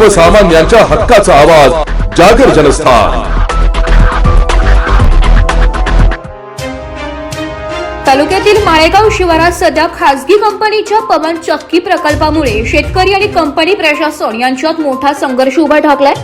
सर्वसामान्यांच्या हक्काचा आवाज जागर जनस्थान। तालुक्यातील माळेगाव शिवारात सध्या खासगी कंपनीच्या पवन चक्की प्रकल्पामुळे शेतकरी आणि कंपनी प्रशासन यांच्यात मोठा संघर्ष उभा ठाकलाय।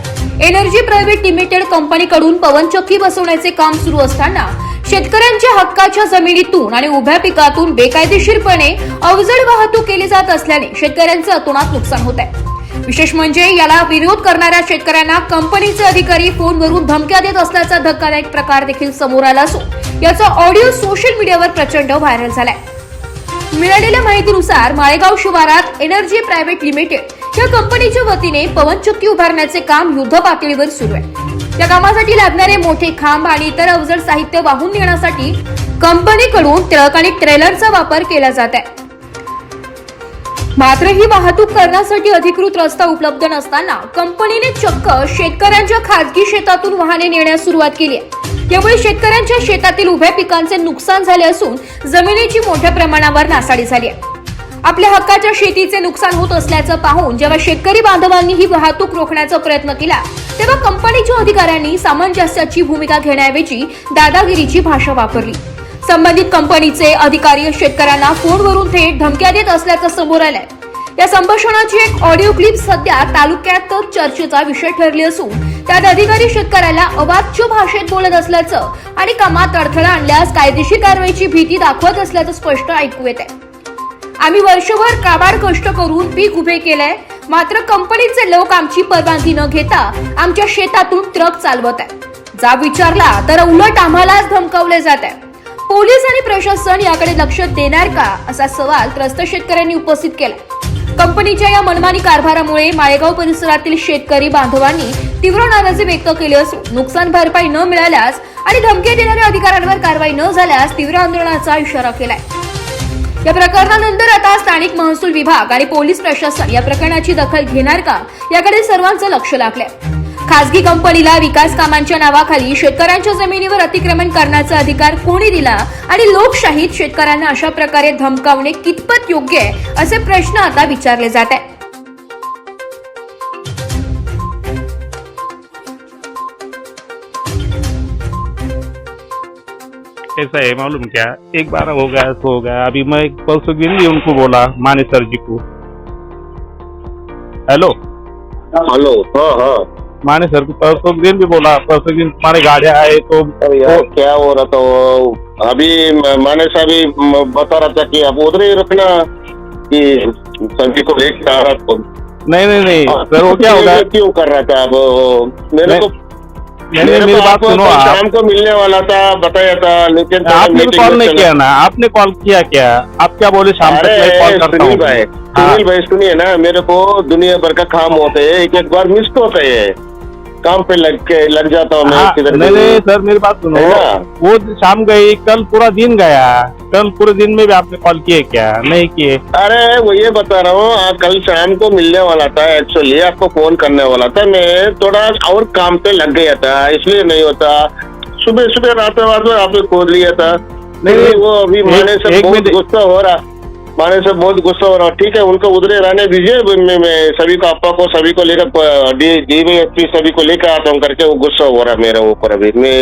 एनर्जी प्रायव्हेट लिमिटेड कंपनीकडून पवन चक्की बसवण्याचे काम सुरू असताना शेतकऱ्यांच्या हक्काच्या जमिनीतून आणि उभ्या पिकातून बेकायदेशीरपणे अवजड वाहतूक केली जात असल्याने शेतकऱ्यांचं अतोनात नुकसान होत आहे। विशेष म्हणजे याला विरोध करणाऱ्या शेतकऱ्यांना कंपनीचे अधिकारी फोनवरून धमक्या देत असल्याचा धक्कादायक प्रकार देखील समोर आला असून याचा ऑडिओ सोशल मीडियावर प्रचंड व्हायरल झालाय। मिळालेल्या माहितीनुसार माळेगाव शिवारात एनर्जी प्रायव्हेट लिमिटेड या कंपनीच्या वतीने पवन चक्की उभारण्याचे काम युद्ध पातळीवर सुरू आहे। या कामासाठी लागणारे मोठे खांब आणि इतर अवजड साहित्य वाहून नेण्यासाठी कंपनीकडून ट्रक आणि ट्रेलरचा वापर केला जात आहे। मात्र ही वाहतूक करण्यासाठी अधिकृत रस्ता उपलब्ध नसताना कंपनीने चक्क शेतकऱ्यांच्या खासगी शेतातून वाहने नेण्यास सुरुवात केली आहे। त्यामुळे शेतकऱ्यांच्या शेतातील उभ्या पिकांचे नुकसान झाले असून जमिनीची मोठ्या प्रमाणावर नासाडी झाली आहे। आपल्या हक्काच्या शेतीचे नुकसान होत असल्याचं पाहून जेव्हा शेतकरी बांधवांनी ही वाहतूक रोखण्याचा प्रयत्न केला तेव्हा कंपनीच्या अधिकाऱ्यांनी सामंजस्याची भूमिका घेण्याऐवजी दादागिरीची भाषा वापरली। संबंधित कंपनीचे अधिकारी शेतकऱ्यांना फोनवरून थेट धमक्या देत असल्याचं समोर आलंय। या संभाषणाची एक ऑडिओ क्लिप सध्या तालुक्यात चर्चेचा विषय ठरली असून त्यात अधिकारी शेतकऱ्याला अवाच्य भाषेत बोलत असल्याचं आणि कामात अडथळा आणल्यास कायदेशीर कारवाईची भीती दाखवत असल्याचं स्पष्ट ऐकू येत आहे। आम्ही वर्षभर काबाड कष्ट करून पीक उभे केलंय, मात्र कंपनीचे लोक आमची परवानगी न घेता आमच्या शेतातून ट्रक चालवत आहेत। जाब विचारला तर उलट आम्हालाच धमकावले जात आहे। पोलीस आणि प्रशासन याकडे लक्ष देणार का असा सवाल त्रस्त शेतकऱ्यांनी उपस्थित केला। कंपनीच्या या मनमानी कारभारामुळे माळेगाव परिसरातील शेतकरी बांधवांनी तीव्र नाराजी व्यक्त केली असून नुकसान भरपाई न मिळाल्यास आणि धमकी देणाऱ्या अधिकाऱ्यांवर कारवाई न झाल्यास तीव्र आंदोलनाचा इशारा केलाय। या प्रकरणानंतर आता स्थानिक महसूल विभाग आणि पोलीस प्रशासन या प्रकरणाची दखल घेणार का याकडे सर्वांचं लक्ष लागलंय। खासगी कंपनीला विकास कामांच्या नावाखाली शेतकऱ्यांच्या जमिनीवर अतिक्रमण करण्याचा अधिकार कोणी दिला आणि लोकशाहीत शेतकऱ्यांना अशा प्रकारे धमकावणे कितपत योग्य आहे असे प्रश्न आता विचारले जात आहेत। ऐसा है मालूम क्या, एक बार हो गया तो हो गया। अभी मैं परसों दिन भी उनको बोला, माने सर जी को। हेलो हेलो, हाँ हाँ, माने सर को परसों दिन भी बोला, परसों दिन तुम्हारे गाड़ियाँ आए तो यार क्या हो रहा था अभी माने साहब भी बता रहा था कि अब उधर ही रखना कि सब्जी को लेकर आ रहा था। नहीं सर, वो क्या होगा, क्यों कर रहा था अब मेरे को मेरी बात सुनो। शाम को मिलने वाला था, बताया था, लेकिन आपने कॉल नहीं किया ना, आपने कॉल किया क्या? आप क्या बोले शाम तक मैं कॉल करता हूँ। सुनील भाई सुनिए ना, मेरे को दुनिया भर का काम होते है, एक बार मिस होता है, काम पे लग जाता हूँ मैं। नहीं सर, मेरी बात सुनो, वो शाम गई, कल पूरा दिन गया, कल पूरे दिन में भी आपने कॉल किए क्या? नहीं किए। अरे वो ये बता रहा हूँ, कल शाम को मिलने वाला था, एक्चुअली आपको फोन करने वाला था, मैं थोड़ा और काम पे लग गया था, इसलिए नहीं होता। सुबह रात में आपने खोल लिया था। नहीं वो अभी माने से बहुत गुस्सा हो रहा, माने से बहुत गुस्सा हो रहा। ठीक है, उनको उधरे रहने दीजिए, मैं सभी को आपा को सभी को लेकर डीवाईएसपी सभी को लेकर आता हूँ करके वो गुस्सा हो रहा मेरे ऊपर। अभी मैं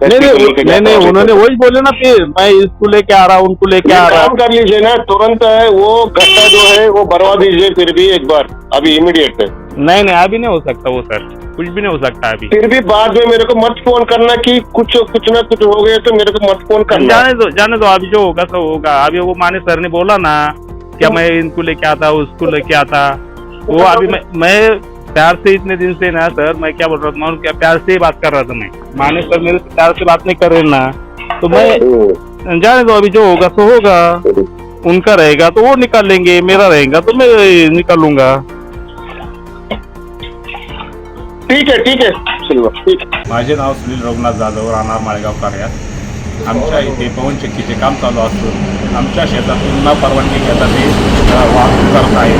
नहीं उन्होंने वही बोले ना, फिर मैं इसको लेके आ रहा हूँ, उनको लेके आ रहा हूँ। काम कर लीजिए ना, तुरंत है वो गड्ढा जो है वो भरवा दीजिए फिर भी एक बार, अभी इमीडिएट। नहीं अभी नहीं हो सकता वो सर, कुछ भी नहीं हो सकता अभी। फिर भी बाद में मेरे को मत फोन करना कि कुछ ना कुछ हो गया तो मेरे को मत फोन करना। जाने दो, अभी जो होगा सो होगा। अभी वो माने सर ने बोला ना क्या मैं इनको लेके आता, उसको लेके आता, वो अभी मैं प्यार से इतने दिन से ना सर, मैं क्या बोल रहा था, क्या प्यार से ही बात कर रहा था मैं। माने सर मेरे से प्यार से बात नहीं कर रहे ना, तो मैं जाने दो, अभी जो होगा सो होगा। उनका रहेगा तो वो निकाल लेंगे, मेरा रहेगा तो मैं निकालूंगा। ठीक है ठीक है। माझे नाव सुनील रघुनाथ जाधव, राहणार माळेगाव कार्यात। आमच्या इथे पवन चक्कीचे काम चालू असून आमच्या शेतातून न परवानगी घेता ते वाहतूक करत आहे,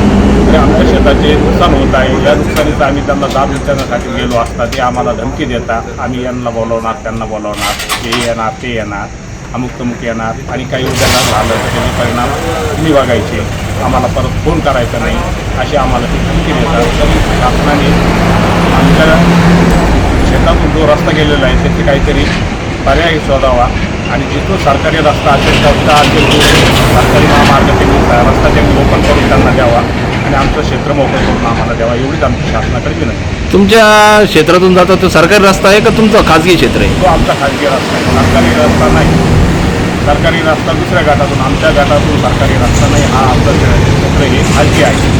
तर आमच्या शेताचे नुकसान होत आहे। या नुकसानीचा आम्ही त्यांना दाब विचारण्यासाठी गेलो असता ते आम्हाला धमकी देतात, आम्ही यांना बोलवणार, त्यांना बोलवणार, हे येणार ते येणार। अमुक तमुक येणार आणि काही उद्याला झालं तर त्याचे परिणाम तुम्ही बघायचे, आम्हाला परत फोन करायचा नाही अशी आम्हाला ती धमकी देतात. तरी शासनाने आमच्या शेतातून जो रस्ता गेलेला आहे त्याचे काहीतरी पर्याय शोधावा आणि जिथून सरकारी रस्ता असेल त्या सरकारी महामार्ग त्यांनी रस्ता त्यांनी ओपन करून त्यांना द्यावा आणि आमचं क्षेत्र मोकळं करून आम्हाला द्यावा, एवढीच आमची शासनाकडे विनंती. तुमच्या क्षेत्रातून जाता तो सरकारी रस्ता आहे का तुमचं खाजगी क्षेत्र आहे? तो आमचा खाजगी रस्ता आहे, सरकारी रस्ता नाही. सरकारी रस्ता दुसऱ्या गटातून, आमच्या गटातून सरकारी रस्ता नाही. हा आमचं क्षेत्र हे खाजगी आहे.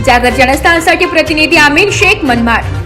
जागर जनस्थानसाठी प्रतिनिधी आमीर शेख मनमाड.